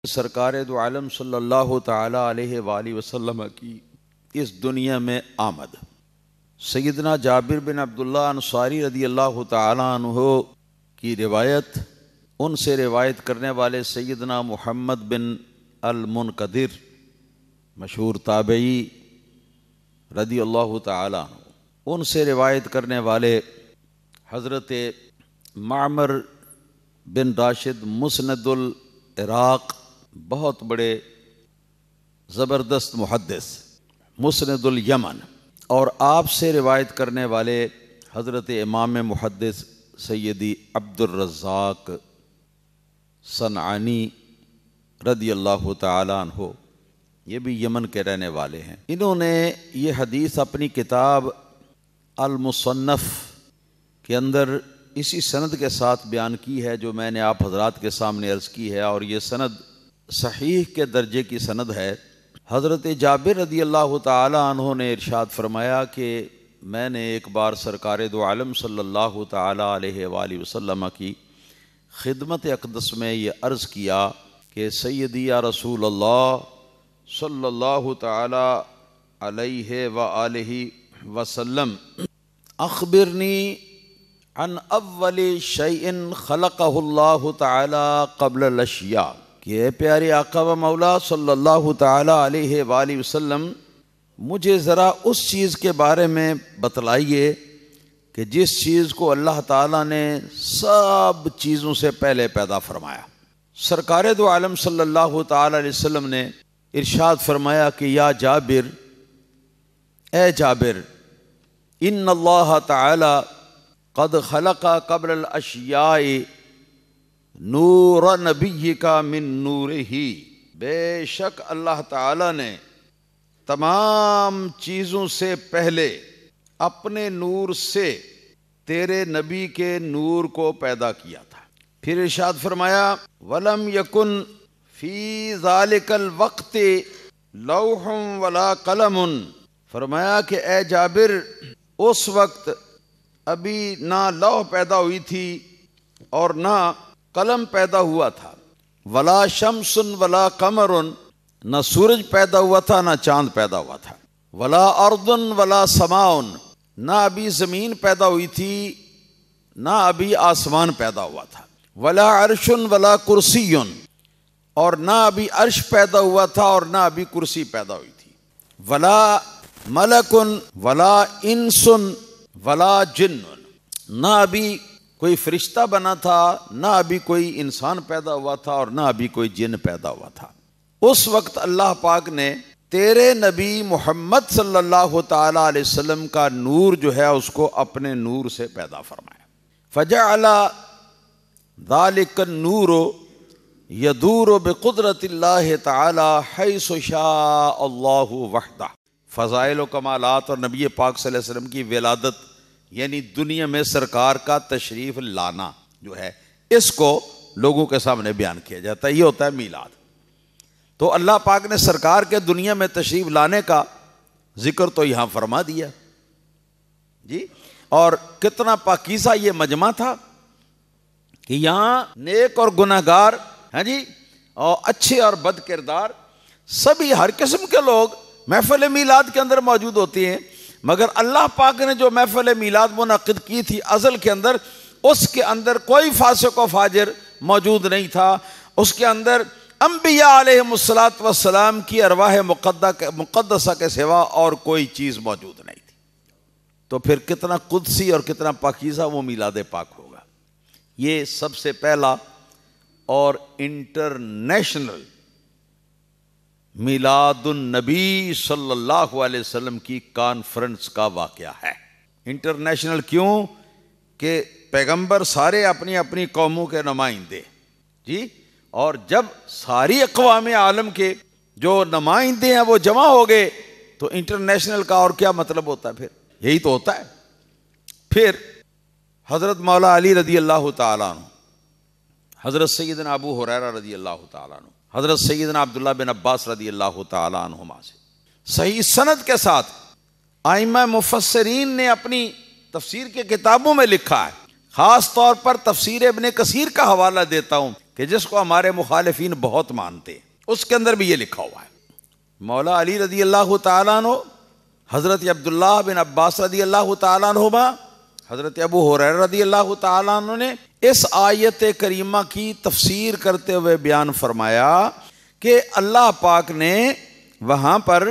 سرکار دو عالم صلی اللہ تعالی علیہ وآلہ وسلم کی اس دنیا میں آمد۔ سیدنا جابر بن عبداللہ انصاری رضی اللہ تعالی عنہ کی روایت، ان سے روایت کرنے والے سیدنا محمد بن المنقدر مشہور تابعی رضی اللہ تعالی عنہ، ان سے روایت کرنے والے حضرت معمر بن راشد مسند العراق، بہت بڑے زبردست محدث مسند الیمن، اور آپ سے روایت کرنے والے حضرت امام محدث سیدی عبد الرزاق صنعانی رضی اللہ تعالی عنہ، یہ بھی یمن کے رہنے والے ہیں۔ انہوں نے یہ حدیث اپنی کتاب المصنف کے اندر اسی سند کے ساتھ بیان کی ہے جو میں نے آپ حضرات کے سامنے عرض کی ہے، اور یہ سند صحیح کے درجے کی سند ہے۔ حضرت جابر رضی اللہ تعالی عنہ نے ارشاد فرمایا کہ میں نے ایک بار سرکار دو عالم صلی اللہ تعالی علیہ وآلہ وسلم کی خدمت اقدس میں یہ عرض کیا کہ سیدی یا رسول اللہ صلی اللہ تعالی علیہ وآلہ وسلم اخبرنی عن اول شیء خلقہ اللہ تعالی قبل الاشیاء، کہ اے پیارے آقا و مولا صلی اللہ تعالی علیہ وآلہ وسلم مجھے ذرا اس چیز کے بارے میں بتلائیے کہ جس چیز کو اللہ تعالیٰ نے سب چیزوں سے پہلے پیدا فرمایا۔ سرکار دو عالم صلی اللہ تعالی علیہ وسلم نے ارشاد فرمایا کہ یا جابر، اے جابر، ان اللہ تعالی قد خلق قبل الاشیاء نور نبیک من نورہ، بے شک اللہ تعالی نے تمام چیزوں سے پہلے اپنے نور سے تیرے نبی کے نور کو پیدا کیا تھا۔ پھر ارشاد فرمایا وَلَمْ يَكُنْ فِي ذَلِكَ الْوَقْتِ لَوْحٌ وَلَا قَلَمٌ، فرمایا کہ اے جابر اس وقت ابھی نہ لوح پیدا ہوئی تھی اور نہ قلم پیدا ہوا تھا، ولا شمس ولا قمر، نہ سورج پیدا ہوا تھا نہ چاند پیدا ہوا تھا، ولا ارض ولا سماء، نہ ابھی زمین پیدا ہوئی تھی نہ ابھی آسمان پیدا ہوا تھا، ولا عرش ولا کرسی، اور نہ ابھی عرش پیدا ہوا تھا اور نہ ابھی کرسی پیدا ہوئی تھی، ولا ملک ولا انس ولا جن، نہ ابھی کوئی فرشتہ بنا تھا نہ ابھی کوئی انسان پیدا ہوا تھا اور نہ ابھی کوئی جن پیدا ہوا تھا۔ اس وقت اللہ پاک نے تیرے نبی محمد صلی اللہ تعالی علیہ وسلم کا نور جو ہے اس کو اپنے نور سے پیدا فرمایا۔ فجعل ذلك النور يدور بقدرت اللہ تعالی حیث شاء اللہ وحدہ۔ فضائل و کمالات اور نبی پاک صلی اللہ علیہ وسلم کی ولادت یعنی دنیا میں سرکار کا تشریف لانا جو ہے، اس کو لوگوں کے سامنے بیان کیا جاتا ہے، یہ ہوتا ہے میلاد۔ تو اللہ پاک نے سرکار کے دنیا میں تشریف لانے کا ذکر تو یہاں فرما دیا جی، اور کتنا پاکیزہ یہ مجمع تھا کہ یہاں نیک اور گناہگار ہیں جی، اور اچھے اور بد کردار، سبھی ہر قسم کے لوگ محفل میلاد کے اندر موجود ہوتے ہیں۔ مگر اللہ پاک نے جو محفل میلاد منعقد کی تھی ازل کے اندر، اس کے اندر کوئی فاسق و فاجر موجود نہیں تھا، اس کے اندر انبیاء علیہ السلام کی ارواح مقدسہ کے سوا اور کوئی چیز موجود نہیں تھی۔ تو پھر کتنا قدسی اور کتنا پاکیزہ وہ میلاد پاک ہوگا۔ یہ سب سے پہلا اور انٹرنیشنل میلاد النبی صلی اللہ علیہ وسلم کی کانفرنس کا واقعہ ہے۔ انٹرنیشنل کیوں؟ کہ پیغمبر سارے اپنی اپنی قوموں کے نمائندے جی، اور جب ساری اقوام عالم کے جو نمائندے ہیں وہ جمع ہو گئے تو انٹرنیشنل کا اور کیا مطلب ہوتا ہے؟ پھر یہی تو ہوتا ہے۔ پھر حضرت مولا علی رضی اللہ تعالیٰ عنہ، حضرت سیدنا ابو ہریرہ رضی اللہ تعالیٰ عنہ، حضرت سیدنا عبداللہ بن عباس رضی اللہ تعالیٰ عنہما سے صحیح سند کے ساتھ ائمہ مفسرین نے اپنی تفسیر کے کتابوں میں لکھا ہے، خاص طور پر تفسیر ابن کثیر کا حوالہ دیتا ہوں کہ جس کو ہمارے مخالفین بہت مانتے ہیں، اس کے اندر بھی یہ لکھا ہوا ہے۔ مولا علی رضی اللہ تعالیٰ عنہ، حضرت عبداللہ بن عباس رضی اللہ تعالیٰ عنہما، حضرت ابو ہریرہ رضی اللہ تعالیٰ عنہ نے اس آیت کریمہ کی تفسیر کرتے ہوئے بیان فرمایا کہ اللہ پاک نے وہاں پر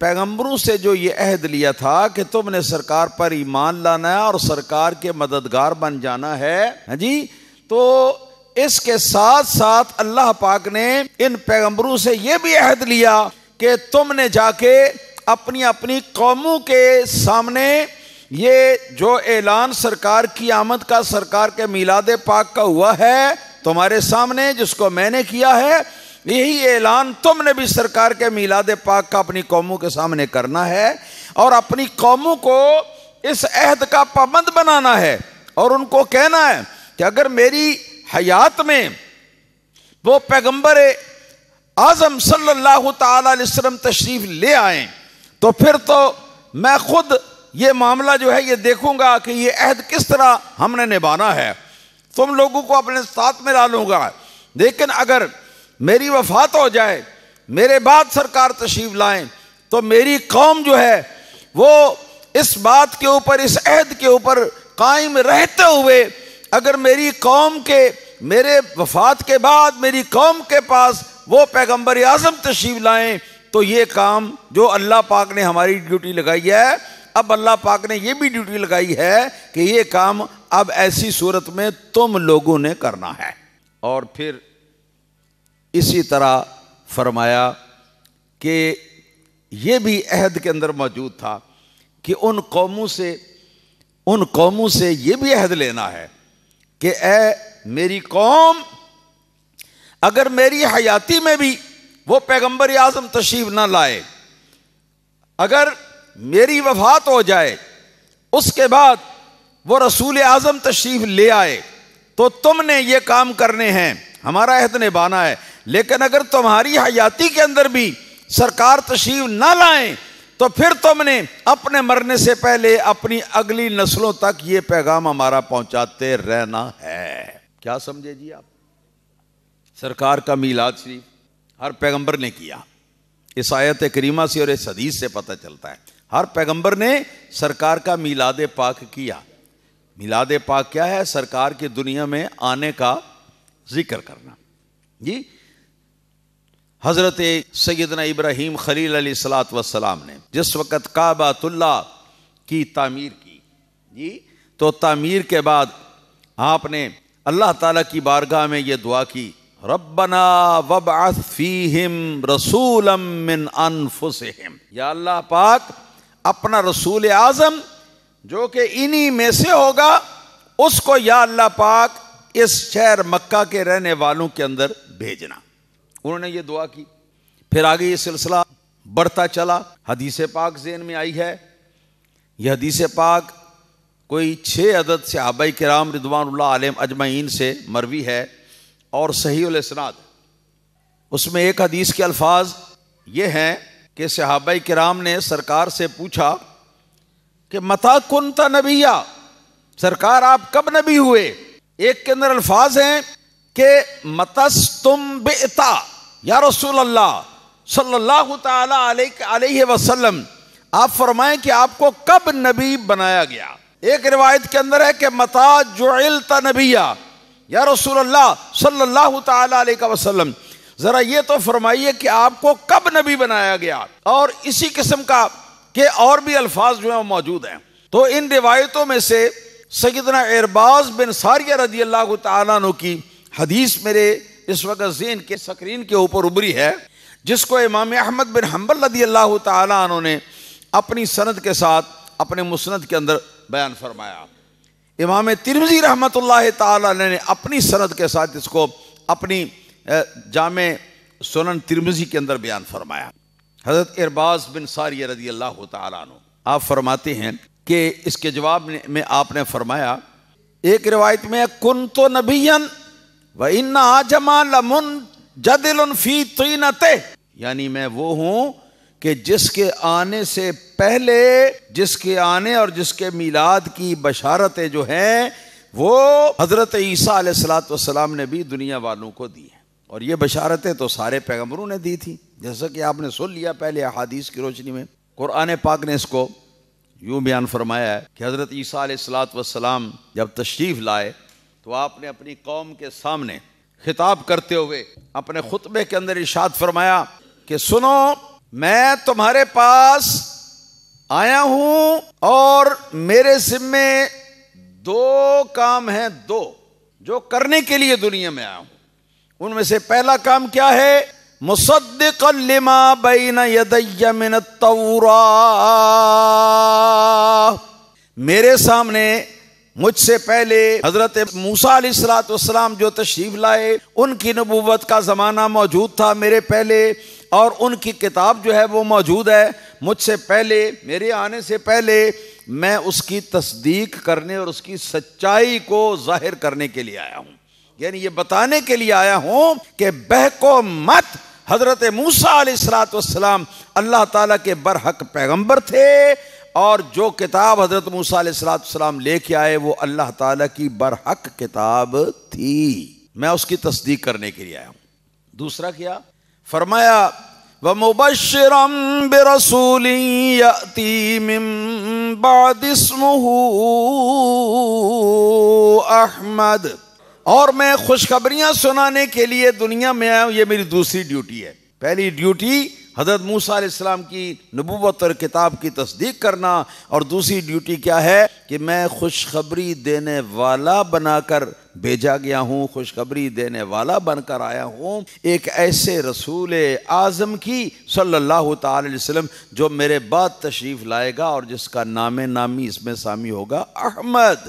پیغمبروں سے جو یہ عہد لیا تھا کہ تم نے سرکار پر ایمان لانا ہے اور سرکار کے مددگار بن جانا ہے، جی، تو اس کے ساتھ ساتھ اللہ پاک نے ان پیغمبروں سے یہ بھی عہد لیا کہ تم نے جا کے اپنی اپنی قوموں کے سامنے یہ جو اعلان سرکار کی آمد کا، سرکار کے میلاد پاک کا ہوا ہے تمہارے سامنے، جس کو میں نے کیا ہے، یہی اعلان تم نے بھی سرکار کے میلاد پاک کا اپنی قوموں کے سامنے کرنا ہے، اور اپنی قوموں کو اس عہد کا پابند بنانا ہے، اور ان کو کہنا ہے کہ اگر میری حیات میں وہ پیغمبر اعظم صلی اللہ تعالی علیہ وسلم تشریف لے آئیں تو پھر تو میں خود یہ معاملہ جو ہے یہ دیکھوں گا کہ یہ عہد کس طرح ہم نے نبھانا ہے، تم لوگوں کو اپنے ساتھ میں ڈالوں گا۔ لیکن اگر میری وفات ہو جائے، میرے بعد سرکار تشریف لائیں، تو میری قوم جو ہے وہ اس بات کے اوپر، اس عہد کے اوپر قائم رہتے ہوئے اگر میری قوم کے، میرے وفات کے بعد میری قوم کے پاس وہ پیغمبر اعظم تشریف لائیں، تو یہ کام جو اللہ پاک نے ہماری ڈیوٹی لگائی ہے، اب اللہ پاک نے یہ بھی ڈیوٹی لگائی ہے کہ یہ کام اب ایسی صورت میں تم لوگوں نے کرنا ہے۔ اور پھر اسی طرح فرمایا کہ یہ بھی عہد کے اندر موجود تھا کہ ان قوموں سے یہ بھی عہد لینا ہے کہ اے میری قوم، اگر میری حیاتی میں بھی وہ پیغمبر اعظم تشریف نہ لائے، اگر میری وفات ہو جائے، اس کے بعد وہ رسول اعظم تشریف لے آئے، تو تم نے یہ کام کرنے ہیں، ہمارا عہد نبھانا ہے۔ لیکن اگر تمہاری حیاتی کے اندر بھی سرکار تشریف نہ لائیں تو پھر تم نے اپنے مرنے سے پہلے اپنی اگلی نسلوں تک یہ پیغام ہمارا پہنچاتے رہنا ہے۔ کیا سمجھے جی آپ؟ سرکار کا میلاد شریف ہر پیغمبر نے کیا، اس آیت کریمہ سے اور اس حدیث سے پتہ چلتا ہے ہر پیغمبر نے سرکار کا میلاد پاک کیا۔ میلاد پاک کیا ہے؟ سرکار کی دنیا میں آنے کا ذکر کرنا۔ جی، حضرت سیدنا ابراہیم خلیل علیہ الصلوۃ والسلام نے جس وقت کعبۃ اللہ کی تعمیر کی، جی، تو تعمیر کے بعد آپ نے اللہ تعالیٰ کی بارگاہ میں یہ دعا کی، ربنا وابعث فیہم رسولا من انفسہم، یا اللہ پاک اپنا رسول اعظم جو کہ انہی میں سے ہوگا، اس کو یا اللہ پاک اس شہر مکہ کے رہنے والوں کے اندر بھیجنا۔ انہوں نے یہ دعا کی۔ پھر آگے یہ سلسلہ بڑھتا چلا، حدیث پاک ذہن میں آئی ہے، یہ حدیث پاک کوئی 6 عدد صحابہ کرام رضوان اللہ علیہم اجمعین سے مروی ہے اور صحیح الاسناد۔ اس میں ایک حدیث کے الفاظ یہ ہیں کہ صحابہ کرام نے سرکار سے پوچھا کہ متی کنت نبیا، سرکار آپ کب نبی ہوئے؟ ایک کے اندر الفاظ ہیں کہ متستم بئتا، یا رسول اللہ صلی اللہ تعالی علیہ وسلم، آپ فرمائیں کہ آپ کو کب نبی بنایا گیا۔ ایک روایت کے اندر ہے کہ متی جعلت نبیا، یا رسول اللہ صلی اللہ تعالی علیہ وسلم، ذرا یہ تو فرمائیے کہ آپ کو کب نبی بنایا گیا۔ اور اسی قسم کا کہ اور بھی الفاظ جو ہیں وہ موجود ہیں۔ تو ان روایتوں میں سے سیدنا ارباز بن ساریہ رضی اللہ تعالیٰ عنہ کی حدیث میرے اس وقت ذہن کے سکرین کے اوپر ابری ہے، جس کو امام احمد بن حنبل رضی اللہ تعالیٰ عنہ نے اپنی سند کے ساتھ اپنے مسند کے اندر بیان فرمایا۔ امام ترمذی رحمۃ اللہ تعالیٰ نے اپنی سند کے ساتھ اس کو اپنی جامع سنن ترمذی کے اندر بیان فرمایا۔ حضرت ارباز بن ساریہ رضی اللہ تعالیٰ عنہ آپ فرماتے ہیں کہ اس کے جواب میں آپ نے فرمایا، ایک روایت میں کنت نبیا وان عجما لمنجدل فی طینتہ، یعنی میں وہ ہوں کہ جس کے آنے سے پہلے، جس کے آنے اور جس کے میلاد کی بشارتیں جو ہیں وہ حضرت عیسیٰ علیہ الصلوۃ والسلام نے بھی دنیا والوں کو دی ہیں، اور یہ بشارتیں تو سارے پیغمبروں نے دی تھی، جیسا کہ آپ نے سن لیا پہلے احادیث کی روشنی میں۔ قرآن پاک نے اس کو یوں بیان فرمایا ہے کہ حضرت عیسیٰ علیہ الصلوۃ والسلام جب تشریف لائے تو آپ نے اپنی قوم کے سامنے خطاب کرتے ہوئے اپنے خطبے کے اندر ارشاد فرمایا کہ سنو، میں تمہارے پاس آیا ہوں اور میرے ذمے دو کام ہیں، دو جو کرنے کے لیے دنیا میں آیا ہوں۔ ان میں سے پہلا کام کیا ہے؟ مصدقا لما بین یدی من التوراۃ، میرے سامنے مجھ سے پہلے حضرت موسیٰ علیہ الصلوۃ والسلام جو تشریف لائے، ان کی نبوت کا زمانہ موجود تھا میرے پہلے، اور ان کی کتاب جو ہے وہ موجود ہے مجھ سے پہلے، میرے آنے سے پہلے۔ میں اس کی تصدیق کرنے اور اس کی سچائی کو ظاہر کرنے کے لیے آیا ہوں، یعنی یہ بتانے کے لیے آیا ہوں کہ بہکو مت، حضرت موسیٰ علیہ الصلوۃ والسلام اللہ تعالیٰ کے برحق پیغمبر تھے، اور جو کتاب حضرت موسیٰ علیہ الصلوۃ والسلام لے کے آئے وہ اللہ تعالیٰ کی برحق کتاب تھی، میں اس کی تصدیق کرنے کے لیے آیا ہوں۔ دوسرا کیا فرمایا؟ وَمُبَشِّرًا بِرَسُولٍ يَأْتِي مِن بَعْدِ اسْمُهُ احمد، اور میں خوشخبریاں سنانے کے لیے دنیا میں آیا ہوں، یہ میری دوسری ڈیوٹی ہے۔ پہلی ڈیوٹی حضرت موسیٰ علیہ السلام کی نبوت اور کتاب کی تصدیق کرنا، اور دوسری ڈیوٹی کیا ہے کہ میں خوشخبری دینے والا بنا کر بھیجا گیا ہوں، خوشخبری دینے والا بن کر آیا ہوں ایک ایسے رسول اعظم کی صلی اللہ تعالی علیہ وسلم جو میرے بعد تشریف لائے گا اور جس کا نام نامی اس میں سامی ہوگا احمد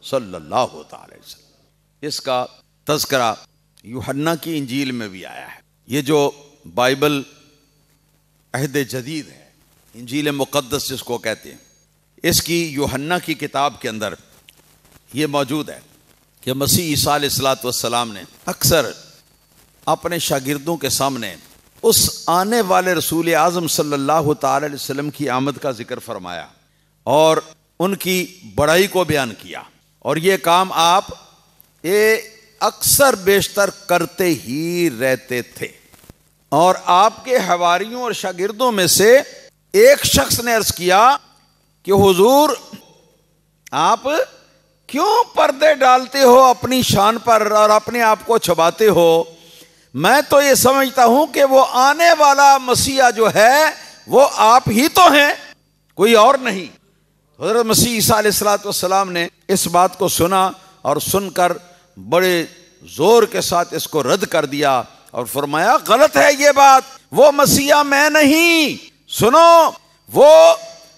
صلی اللہ تعالی علیہ وسلم۔ اس کا تذکرہ یوحنا کی انجیل میں بھی آیا ہے۔ یہ جو بائبل عہد جدید ہے، انجیل مقدس جس کو کہتے ہیں، اس کی یوحنا کی کتاب کے اندر یہ موجود ہے کہ مسیح عیسیٰ علیہ الصلوۃ والسلام نے اکثر اپنے شاگردوں کے سامنے اس آنے والے رسول اعظم صلی اللہ تعالی علیہ وسلم کی آمد کا ذکر فرمایا اور ان کی بڑائی کو بیان کیا، اور یہ کام آپ اکثر بیشتر کرتے ہی رہتے تھے۔ اور آپ کے حواریوں اور شاگردوں میں سے ایک شخص نے عرض کیا کہ حضور آپ کیوں پردے ڈالتے ہو اپنی شان پر اور اپنے آپ کو چھپاتے ہو؟ میں تو یہ سمجھتا ہوں کہ وہ آنے والا مسیح جو ہے وہ آپ ہی تو ہیں، کوئی اور نہیں۔ حضرت مسیح عیسیٰ علیہ الصلوۃ والسلام نے اس بات کو سنا اور سن کر بڑے زور کے ساتھ اس کو رد کر دیا اور فرمایا غلط ہے یہ بات، وہ مسیح میں نہیں، سنو وہ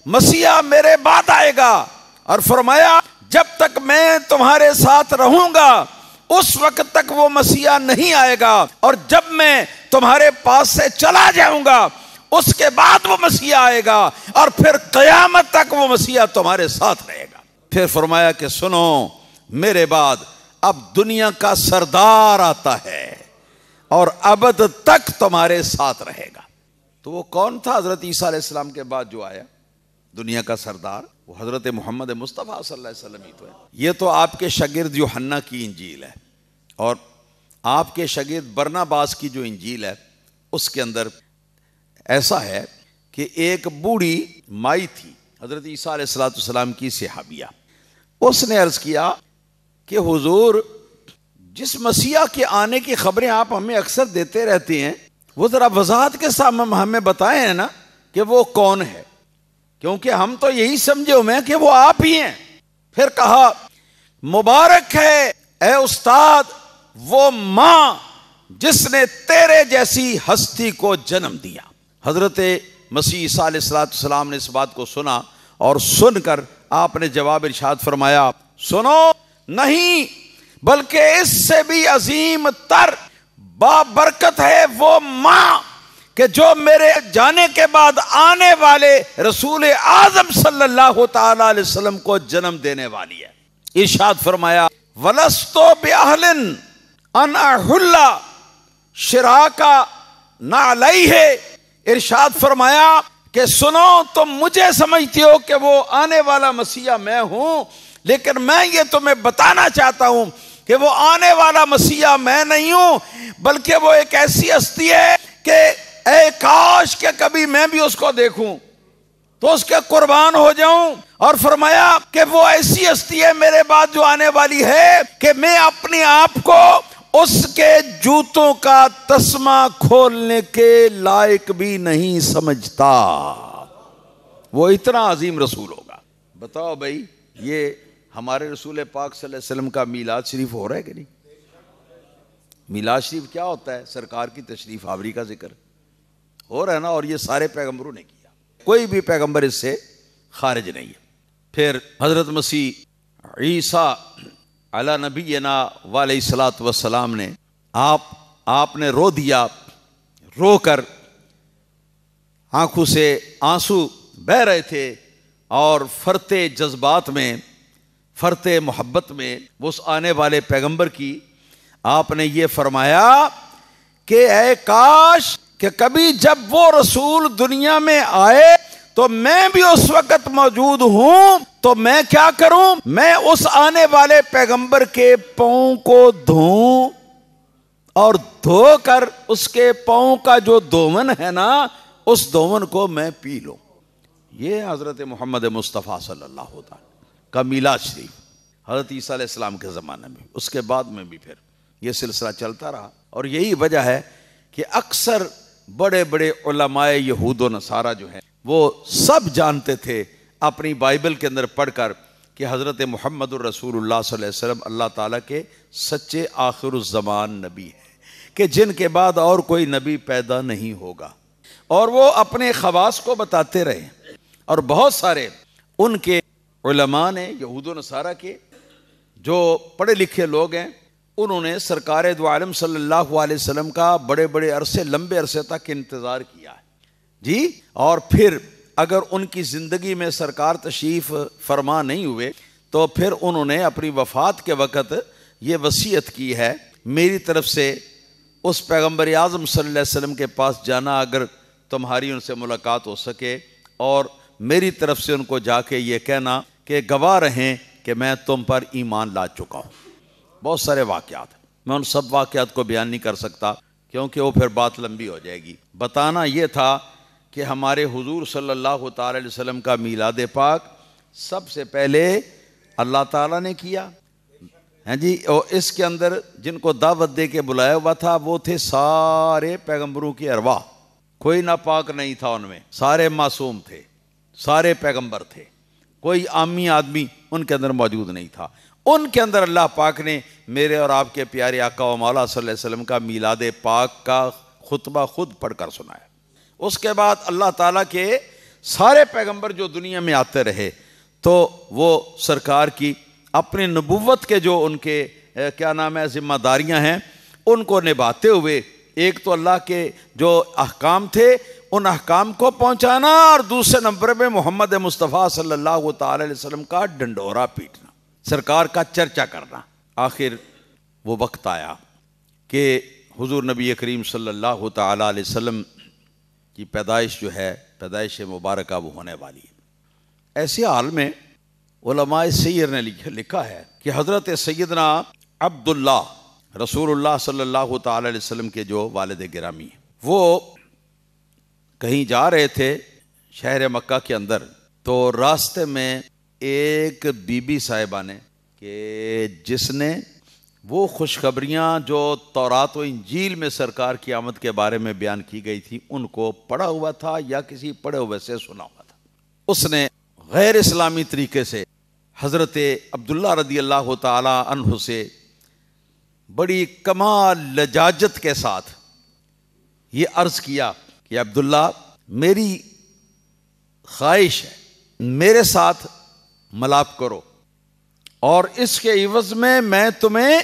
مسیح میرے بعد آئے گا، اور فرمایا جب تک میں تمہارے ساتھ رہوں گا اس وقت تک وہ مسیح نہیں آئے گا، اور جب میں تمہارے پاس سے چلا جاؤں گا اس کے بعد وہ مسیح آئے گا، اور پھر قیامت تک وہ مسیح تمہارے ساتھ رہے گا۔ پھر فرمایا کہ سنو میرے بعد اب دنیا کا سردار آتا ہے اور ابد تک تمہارے ساتھ رہے گا۔ تو وہ کون تھا حضرت عیسیٰ علیہ السلام کے بعد جو آیا دنیا کا سردار؟ وہ حضرت محمد مصطفیٰ صلی اللہ علیہ وسلم ہی تو ہے۔ یہ تو آپ کے شاگرد یوحنا کی انجیل ہے، اور آپ کے شاگرد برناباس کی جو انجیل ہے اس کے اندر ایسا ہے کہ ایک بوڑھی مائی تھی حضرت عیسیٰ علیہ السلام کی صحابیہ، اس نے عرض کیا کہ حضور جس مسیح کے آنے کی خبریں آپ ہمیں اکثر دیتے رہتے ہیں وہ ذرا وضاحت کے ساتھ ہمیں بتائیں ہیں نا کہ وہ کون ہے، کیونکہ ہم تو یہی سمجھے ہوئے ہیں کہ وہ آپ ہی ہیں۔ پھر کہا مبارک ہے اے استاد وہ ماں جس نے تیرے جیسی ہستی کو جنم دیا۔ حضرت مسیح عیسیٰ علیہ السلام نے اس بات کو سنا اور سن کر آپ نے جواب ارشاد فرمایا سنو نہیں، بلکہ اس سے بھی عظیم تر بابرکت ہے وہ ماں کہ جو میرے جانے کے بعد آنے والے رسول اعظم صلی اللہ تعالی علیہ وسلم کو جنم دینے والی ہے۔ ارشاد فرمایا وَلَسْتُ بِأَهْلٍ أَنْ أَحُلَّ شِرَاكَ نَعْلَيْهِ، ارشاد فرمایا کہ سنو تم مجھے سمجھتے ہو کہ وہ آنے والا مسیح میں ہوں، لیکن میں یہ تمہیں بتانا چاہتا ہوں کہ وہ آنے والا مسیح میں نہیں ہوں، بلکہ وہ ایک ایسی ہستی ہے کہ اے کاش کہ کبھی میں بھی اس کو دیکھوں تو اس کے قربان ہو جاؤں۔ اور فرمایا کہ وہ ایسی ہستی ہے میرے بعد جو آنے والی ہے کہ میں اپنے آپ کو اس کے جوتوں کا تسمہ کھولنے کے لائق بھی نہیں سمجھتا۔ وہ اتنا عظیم رسول ہوگا۔ بتاؤ بھائی، یہ ہمارے رسول پاک صلی اللہ علیہ وسلم کا میلاد شریف ہو رہا ہے کہ نہیں؟ میلاد شریف کیا ہوتا ہے؟ سرکار کی تشریف آوری کا ذکر ہو رہا ہے نا، اور یہ سارے پیغمبروں نے کیا، کوئی بھی پیغمبر اس سے خارج نہیں ہے۔ پھر حضرت مسیح عیسیٰ علی نبینا علیہ الصلوۃ والسلام نے آپ نے رو دیا، رو کر آنکھوں سے آنسو بہہ رہے تھے، اور فرتے جذبات میں، فرتے محبت میں اس آنے والے پیغمبر کی آپ نے یہ فرمایا کہ اے کاش کہ کبھی جب وہ رسول دنیا میں آئے تو میں بھی اس وقت موجود ہوں، تو میں کیا کروں؟ میں اس آنے والے پیغمبر کے پاؤں کو دھوں، اور دھو کر اس کے پاؤں کا جو دومن ہے نا، اس دومن کو میں پی لوں۔ یہ حضرت محمد مصطفیٰ صلی اللہ علیہ وسلم کا میلاد شریف حضرت عیسیٰ علیہ السلام کے زمانے میں، اس کے بعد میں بھی پھر یہ سلسلہ چلتا رہا۔ اور یہی وجہ ہے کہ اکثر بڑے بڑے علماء یہود و نصارہ جو ہیں وہ سب جانتے تھے اپنی بائبل کے اندر پڑھ کر کہ حضرت محمد الرسول اللہ صلی اللہ علیہ وسلم اللہ تعالیٰ کے سچے آخر الزمان نبی ہیں، کہ جن کے بعد اور کوئی نبی پیدا نہیں ہوگا، اور وہ اپنے خواص کو بتاتے رہے۔ اور بہت سارے ان کے علماء نے، یہود و نصارہ کے جو پڑھے لکھے لوگ ہیں، انہوں نے سرکار دو عالم صلی اللہ علیہ وسلم کا بڑے بڑے عرصے، لمبے عرصے تک انتظار کیا ہے جی۔ اور پھر اگر ان کی زندگی میں سرکار تشریف فرما نہیں ہوئے تو پھر انہوں نے اپنی وفات کے وقت یہ وصیت کی ہے، میری طرف سے اس پیغمبر اعظم صلی اللہ علیہ وسلم کے پاس جانا اگر تمہاری ان سے ملاقات ہو سکے، اور میری طرف سے ان کو جا کے یہ کہنا کہ گواہ رہیں کہ میں تم پر ایمان لا چکا ہوں۔ بہت سارے واقعات ہیں، میں ان سب واقعات کو بیان نہیں کر سکتا کیونکہ وہ پھر بات لمبی ہو جائے گی۔ بتانا یہ تھا کہ ہمارے حضور صلی اللہ تعالی علیہ وسلم کا میلاد پاک سب سے پہلے اللہ تعالیٰ نے کیا ہیں جی، اور اس کے اندر جن کو دعوت دے کے بلایا ہوا تھا وہ تھے سارے پیغمبروں کی ارواح، کوئی ناپاک نہیں تھا ان میں، سارے معصوم تھے، سارے پیغمبر تھے، کوئی عامی آدمی ان کے اندر موجود نہیں تھا۔ ان کے اندر اللہ پاک نے میرے اور آپ کے پیارے آقا و مولا صلی اللہ علیہ وسلم کا میلاد پاک کا خطبہ خود پڑھ کر سنایا۔ اس کے بعد اللہ تعالیٰ کے سارے پیغمبر جو دنیا میں آتے رہے تو وہ سرکار کی اپنی نبوت کے جو ان کے کیا نام ہے ذمہ داریاں ہیں ان کو نبھاتے ہوئے، ایک تو اللہ کے جو احکام تھے ان احکام کو پہنچانا، اور دوسرے نمبر پہ محمد مصطفیٰ صلی اللہ تعالی علیہ وسلم کا ڈنڈورا پیٹنا، سرکار کا چرچا کرنا۔ آخر وہ وقت آیا کہ حضور نبی کریم صلی اللہ تعالی علیہ وسلم کی پیدائش جو ہے، پیدائش مبارکہ وہ ہونے والی ہے۔ ایسے حال میں علماء سیر نے لکھا ہے کہ حضرت سیدنا عبداللہ رسول اللہ صلی اللہ تعالی علیہ وسلم کے جو والد گرامی ہیں، وہ کہیں جا رہے تھے شہر مکہ کے اندر، تو راستے میں ایک بی بی صاحبہ نے کہ جس نے وہ خوشخبریاں جو تورات و انجیل میں سرکار کی آمد کے بارے میں بیان کی گئی تھی ان کو پڑھا ہوا تھا یا کسی پڑھے ہوئے سے سنا ہوا تھا، اس نے غیر اسلامی طریقے سے حضرت عبداللہ رضی اللہ تعالی عنہ سے بڑی کمال لجاجت کے ساتھ یہ عرض کیا کہ عبداللہ میری خواہش ہے میرے ساتھ ملاپ کرو، اور اس کے عوض میں تمہیں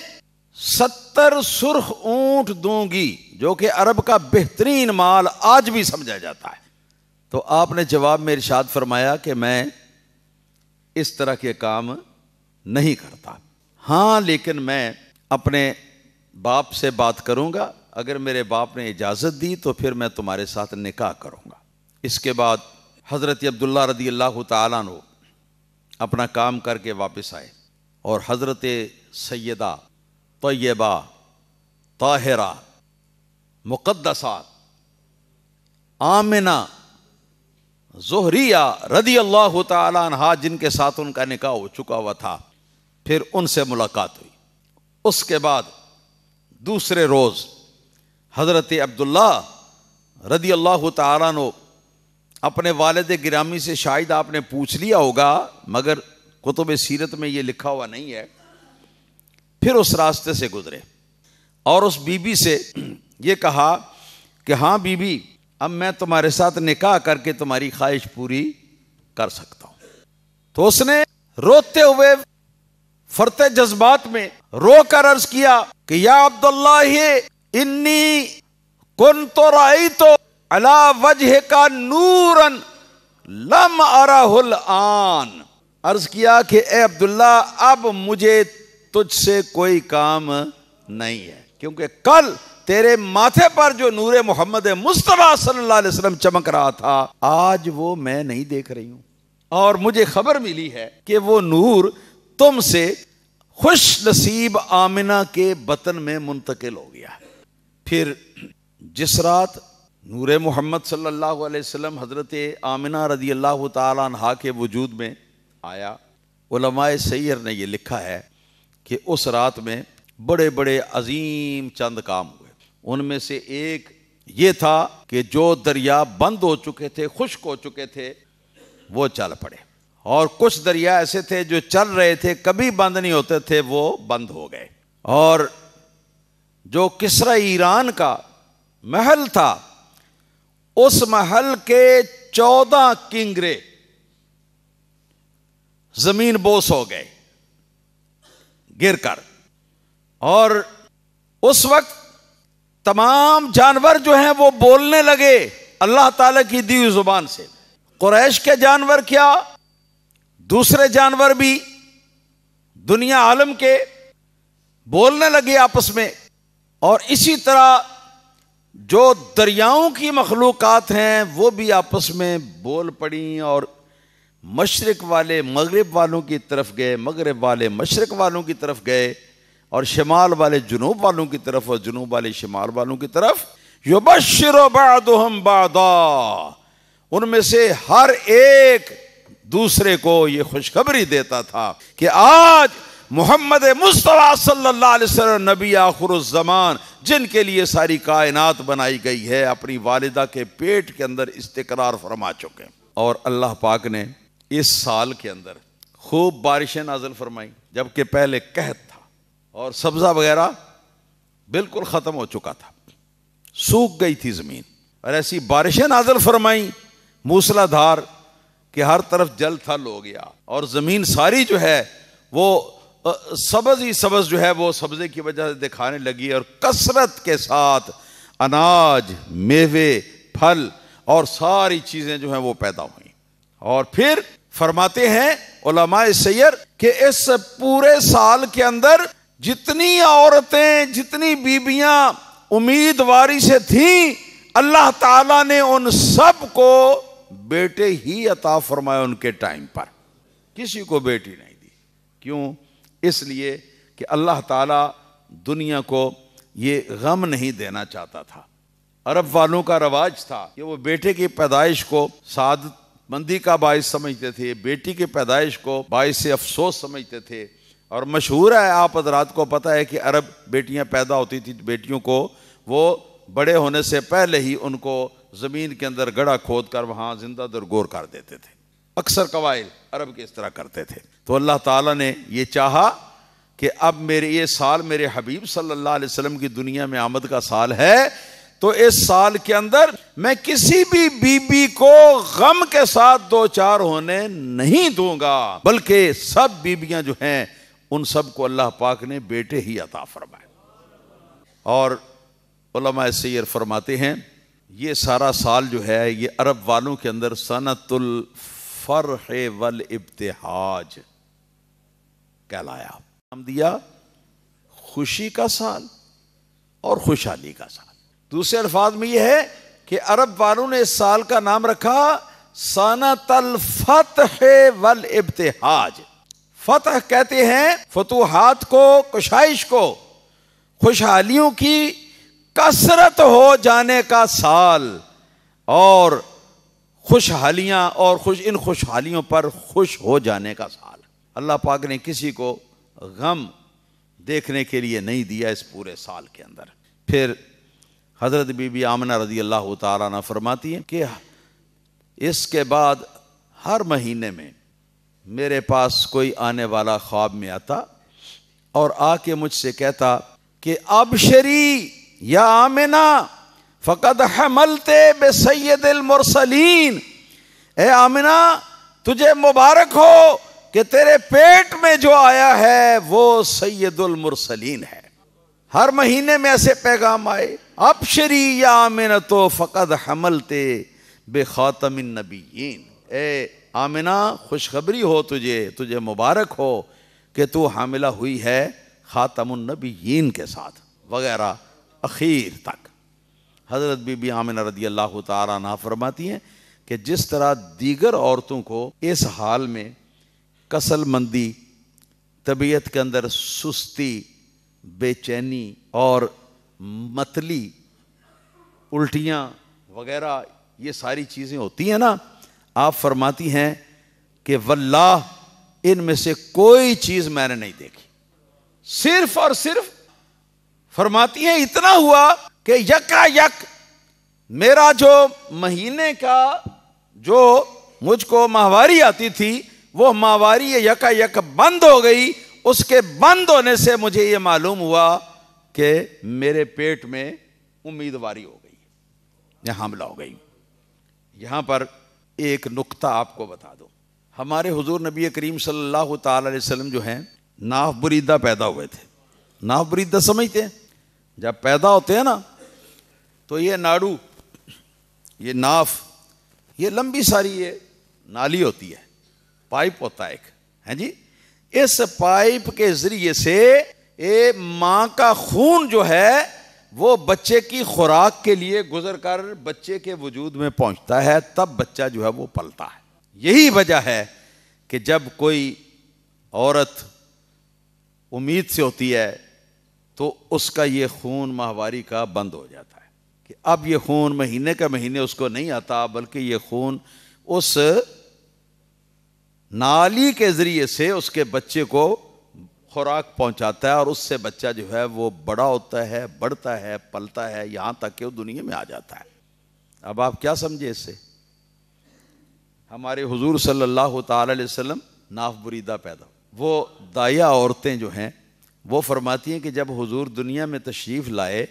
70 سرخ اونٹ دوں گی، جو کہ عرب کا بہترین مال آج بھی سمجھا جاتا ہے۔ تو آپ نے جواب میں ارشاد فرمایا کہ میں اس طرح کے کام نہیں کرتا، ہاں لیکن میں اپنے باپ سے بات کروں گا، اگر میرے باپ نے اجازت دی تو پھر میں تمہارے ساتھ نکاح کروں گا۔ اس کے بعد حضرت عبداللہ رضی اللہ تعالیٰ عنہ اپنا کام کر کے واپس آئے اور حضرت سیدہ طیبہ طاہرہ مقدسہ آمنہ زہریہ رضی اللہ تعالی عنہا، جن کے ساتھ ان کا نکاح ہو چکا ہوا تھا، پھر ان سے ملاقات ہوئی۔ اس کے بعد دوسرے روز حضرت عبداللہ رضی اللہ تعالیٰ عنہ اپنے والد گرامی سے، شاید آپ نے پوچھ لیا ہوگا مگر کتب سیرت میں یہ لکھا ہوا نہیں ہے، پھر اس راستے سے گزرے اور اس بی بی سے یہ کہا کہ ہاں بی بی، اب میں تمہارے ساتھ نکاح کر کے تمہاری خواہش پوری کر سکتا ہوں۔ تو اس نے روتے ہوئے فرط جذبات میں رو کر عرض کیا کہ یا عبداللہ انی کنت رأیت علی وجہک نورا لم ارہ الآن۔ عرض کیا کہ اے عبداللہ، اب مجھے تجھ سے کوئی کام نہیں ہے، کیونکہ کل تیرے ماتھے پر جو نور محمد مصطفیٰ صلی اللہ علیہ وسلم چمک رہا تھا، آج وہ میں نہیں دیکھ رہی ہوں، اور مجھے خبر ملی ہے کہ وہ نور تم سے خوش نصیب آمنہ کے بطن میں منتقل ہو گیا۔ پھر جس رات نور محمد صلی اللہ علیہ وسلم حضرت آمنہ رضی اللہ تعالیٰ عنہا کے وجود میں آیا، علماء سیر نے یہ لکھا ہے کہ اس رات میں بڑے بڑے عظیم چند کام ہوئے۔ ان میں سے ایک یہ تھا کہ جو دریا بند ہو چکے تھے، خشک ہو چکے تھے، وہ چل پڑے، اور کچھ دریا ایسے تھے جو چل رہے تھے، کبھی بند نہیں ہوتے تھے، وہ بند ہو گئے۔ اور جو کسری ایران کا محل تھا، اس محل کے 14 کنگرے زمین بوس ہو گئے گر کر، اور اس وقت تمام جانور جو ہیں وہ بولنے لگے اللہ تعالیٰ کی دی ہوئی زبان سے۔ قریش کے جانور کیا، دوسرے جانور بھی دنیا عالم کے بولنے لگے آپس میں، اور اسی طرح جو دریاؤں کی مخلوقات ہیں وہ بھی آپس میں بول پڑیں، اور مشرق والے مغرب والوں کی طرف گئے، مغرب والے مشرق والوں کی طرف گئے، اور شمال والے جنوب والوں کی طرف، اور جنوب والے شمال والوں کی طرف۔ یبشر بعضهم بعضا، ان میں سے ہر ایک دوسرے کو یہ خوشخبری دیتا تھا کہ آج محمد مصطفیٰ صلی اللہ علیہ وسلم نبی آخر الزمان، جن کے لیے ساری کائنات بنائی گئی ہے، اپنی والدہ کے پیٹ کے اندر استقرار فرما چکے ہیں۔ اور اللہ پاک نے اس سال کے اندر خوب بارشیں نازل فرمائی، جبکہ پہلے قحط تھا اور سبزہ وغیرہ بالکل ختم ہو چکا تھا، سوکھ گئی تھی زمین، اور ایسی بارشیں نازل فرمائیں موسلا دھار کہ ہر طرف جل تھل ہو گیا، اور زمین ساری جو ہے وہ سبز ہی سبز جو ہے وہ سبزے کی وجہ سے دکھانے لگی، اور کثرت کے ساتھ اناج، میوے، پھل اور ساری چیزیں جو ہیں وہ پیدا ہوئیں۔ اور پھر فرماتے ہیں علماء سیر کہ اس پورے سال کے اندر جتنی عورتیں، جتنی بیبیاں امیدواری سے تھیں، اللہ تعالیٰ نے ان سب کو بیٹے ہی عطا فرمائے ان کے ٹائم پر، کسی کو بیٹی نہیں دی۔ کیوں؟ اس لیے کہ اللہ تعالیٰ دنیا کو یہ غم نہیں دینا چاہتا تھا۔ عرب والوں کا رواج تھا کہ وہ بیٹے کی پیدائش کو سعادت مندی کا باعث سمجھتے تھے، بیٹی کی پیدائش کو باعث افسوس سمجھتے تھے، اور مشہور ہے، آپ حضرات کو پتہ ہے کہ عرب بیٹیاں پیدا ہوتی تھی، بیٹیوں کو وہ بڑے ہونے سے پہلے ہی ان کو زمین کے اندر گڑھا کھود کر وہاں زندہ درگور کر دیتے تھے۔ اکثر قبائل عرب کے اس طرح کرتے تھے۔ تو اللہ تعالیٰ نے یہ چاہا کہ اب یہ سال میرے حبیب صلی اللہ علیہ وسلم کی دنیا میں آمد کا سال ہے، تو اس سال کے اندر میں کسی بھی بی بی کو غم کے ساتھ دو چار ہونے نہیں دوں گا، بلکہ سب بیبیاں جو ہیں ان سب کو اللہ پاک نے بیٹے ہی عطا فرمائے۔ اور علماء سیر فرماتے ہیں یہ سارا سال جو ہے یہ عرب والوں کے اندر سنت الفرح والابتہاج کہلایا، نام دیا خوشی کا سال اور خوشحالی کا سال۔ دوسرے الفاظ میں یہ ہے کہ عرب والوں نے اس سال کا نام رکھا سنۃ الفتح والابتہاج۔ فتح کہتے ہیں فتوحات کو، کشائش کو، خوشحالیوں کی کثرت ہو جانے کا سال، اور خوشحالیاں اور ان خوشحالیوں پر خوش ہو جانے کا سال۔ اللہ پاک نے کسی کو غم دیکھنے کے لیے نہیں دیا اس پورے سال کے اندر۔ پھر حضرت بی بی آمنہ رضی اللہ تعالیٰ عنہ فرماتی ہیں کہ اس کے بعد ہر مہینے میں میرے پاس کوئی آنے والا خواب میں آتا اور آ کے مجھ سے کہتا کہ ابشری یا آمنہ فقد حملت بسید المرسلین، اے آمنہ تجھے مبارک ہو کہ تیرے پیٹ میں جو آیا ہے وہ سید المرسلین ہے۔ ہر مہینے میں ایسے پیغام آئے، ابشری یا آمنہ تو فقد حملت بخاتم النبیین، اے آمنہ خوشخبری ہو تجھے مبارک ہو کہ تو حاملہ ہوئی ہے خاتم النبیین کے ساتھ، وغیرہ اخیر تک۔ حضرت بی بی آمنہ رضی اللہ تعالیٰ عنہ فرماتی ہیں کہ جس طرح دیگر عورتوں کو اس حال میں کسل مندی، طبیعت کے اندر سستی، بے چینی اور متلی، الٹیاں وغیرہ یہ ساری چیزیں ہوتی ہیں نا، آپ فرماتی ہیں کہ واللہ ان میں سے کوئی چیز میں نے نہیں دیکھی، صرف اور صرف فرماتی ہیں اتنا ہوا کہ یکا یک میرا جو مہینے کا جو مجھ کو ماہواری آتی تھی وہ ماہواری یکا یک بند ہو گئی۔ اس کے بند ہونے سے مجھے یہ معلوم ہوا کہ میرے پیٹ میں امیدواری ہو گئی یا حاملہ ہو گئی۔ یہاں پر ایک نقطہ آپ کو بتا دو، ہمارے حضور نبی کریم صلی اللہ تعالی علیہ وسلم جو ہیں ناف بریدہ پیدا ہوئے تھے۔ ناف بریدہ سمجھتے ہیں؟ جب پیدا ہوتے ہیں نا تو یہ ناڑو، یہ ناف، یہ لمبی ساری یہ نالی ہوتی ہے، پائپ ہوتا ہے ایک، ہے جی، اس پائپ کے ذریعے سے ماں کا خون جو ہے وہ بچے کی خوراک کے لیے گزر کر بچے کے وجود میں پہنچتا ہے، تب بچہ جو ہے وہ پلتا ہے۔ یہی وجہ ہے کہ جب کوئی عورت امید سے ہوتی ہے تو اس کا یہ خون ماہواری کا بند ہو جاتا ہے کہ اب یہ خون مہینے کا مہینے اس کو نہیں آتا، بلکہ یہ خون اس نالی کے ذریعے سے اس کے بچے کو خوراک پہنچاتا ہے، اور اس سے بچہ جو ہے وہ بڑا ہوتا ہے، بڑھتا ہے، پلتا ہے، یہاں تک کہ وہ دنیا میں آ جاتا ہے۔ اب آپ کیا سمجھے اس سے؟ ہمارے حضور صلی اللہ تعالی علیہ وسلم ناف بریدہ پیدا، وہ دایا عورتیں جو ہیں وہ فرماتی ہیں کہ جب حضور دنیا میں تشریف لائے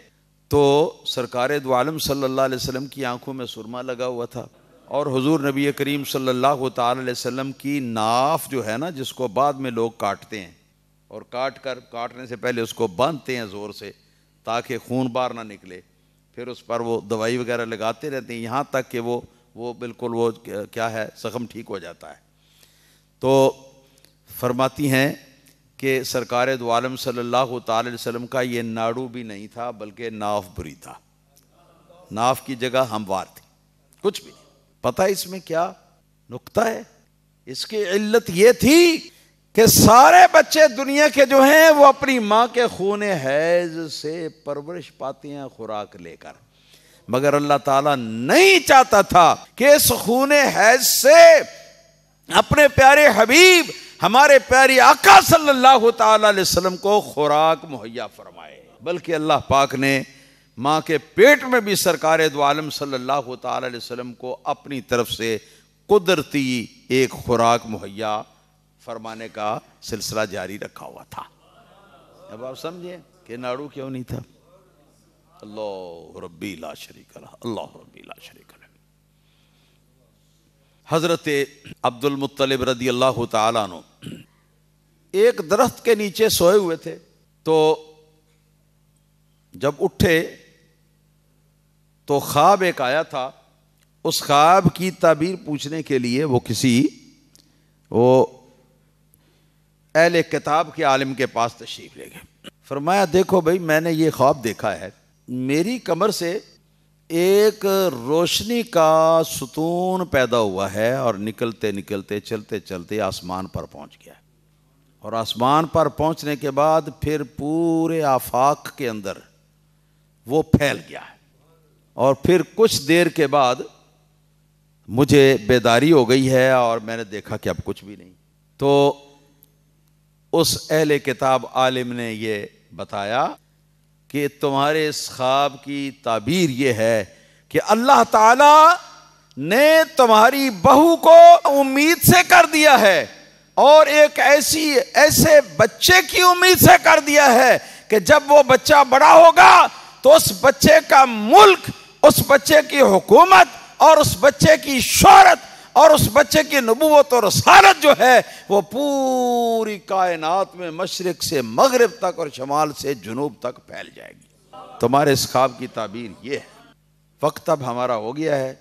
تو سرکار دو عالم صلی اللہ علیہ وسلم کی آنکھوں میں سرما لگا ہوا تھا، اور حضور نبی کریم صلی اللہ تعالی علیہ وسلم کی ناف جو ہے نا، جس کو بعد میں لوگ کاٹتے ہیں اور کاٹنے سے پہلے اس کو باندھتے ہیں زور سے تاکہ خون باہر نہ نکلے، پھر اس پر وہ دوائی وغیرہ لگاتے رہتے ہیں یہاں تک کہ وہ بالکل وہ کیا ہے زخم ٹھیک ہو جاتا ہے۔ تو فرماتی ہیں کہ سرکار دو عالم صلی اللہ تعالی علیہ وسلم کا یہ ناڑو بھی نہیں تھا بلکہ ناف بری تھا، ناف کی جگہ ہموار تھی، کچھ بھی نہیں۔ پتہ اس میں کیا نقطہ ہے؟ اس کی علت یہ تھی کہ سارے بچے دنیا کے جو ہیں وہ اپنی ماں کے خون حیض سے پرورش پاتے ہیں خوراک لے کر، مگر اللہ تعالیٰ نہیں چاہتا تھا کہ اس خون حیض سے اپنے پیارے حبیب ہمارے پیارے آقا صلی اللہ تعالی علیہ وسلم کو خوراک مہیا فرمائے، بلکہ اللہ پاک نے ماں کے پیٹ میں بھی سرکار دو عالم صلی اللہ تعالی علیہ وسلم کو اپنی طرف سے قدرتی ایک خوراک مہیا فرمانے کا سلسلہ جاری رکھا ہوا تھا۔ اب آپ سمجھیں کہ ناڑو کیوں نہیں تھا؟ اللہ ربی لا شریک لہ، اللہ ربی لا شریک لہ۔ حضرت عبد المطلب رضی اللہ تعالیٰ عنہ ایک درخت کے نیچے سوئے ہوئے تھے، تو جب اٹھے تو خواب ایک آیا تھا، اس خواب کی تعبیر پوچھنے کے لیے وہ اہل کتاب کے عالم کے پاس تشریف لے گئے۔ فرمایا دیکھو بھائی، میں نے یہ خواب دیکھا ہے، میری کمر سے ایک روشنی کا ستون پیدا ہوا ہے اور نکلتے نکلتے چلتے چلتے آسمان پر پہنچ گیا ہے، اور آسمان پر پہنچنے کے بعد پھر پورے آفاق کے اندر وہ پھیل گیا ہے، اور پھر کچھ دیر کے بعد مجھے بیداری ہو گئی ہے اور میں نے دیکھا کہ اب کچھ بھی نہیں۔ تو اس اہل کتاب عالم نے یہ بتایا کہ تمہارے اس خواب کی تعبیر یہ ہے کہ اللہ تعالی نے تمہاری بہو کو امید سے کر دیا ہے، اور ایک ایسے بچے کی امید سے کر دیا ہے کہ جب وہ بچہ بڑا ہوگا تو اس بچے کا ملک، اس بچے کی حکومت اور اس بچے کی شہرت اور اس بچے کی نبوت اور رسالت جو ہے وہ پوری کائنات میں مشرق سے مغرب تک اور شمال سے جنوب تک پھیل جائے گی۔ تمہارے اس خواب کی تعبیر یہ ہے۔ وقت اب ہمارا ہو گیا ہے،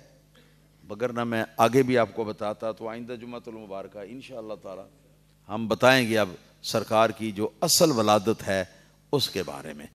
مگر نہ میں آگے بھی آپ کو بتاتا تو آئندہ جمعۃ المبارکہ انشاءاللہ تعالی ہم بتائیں گے اب سرکار کی جو اصل ولادت ہے اس کے بارے میں۔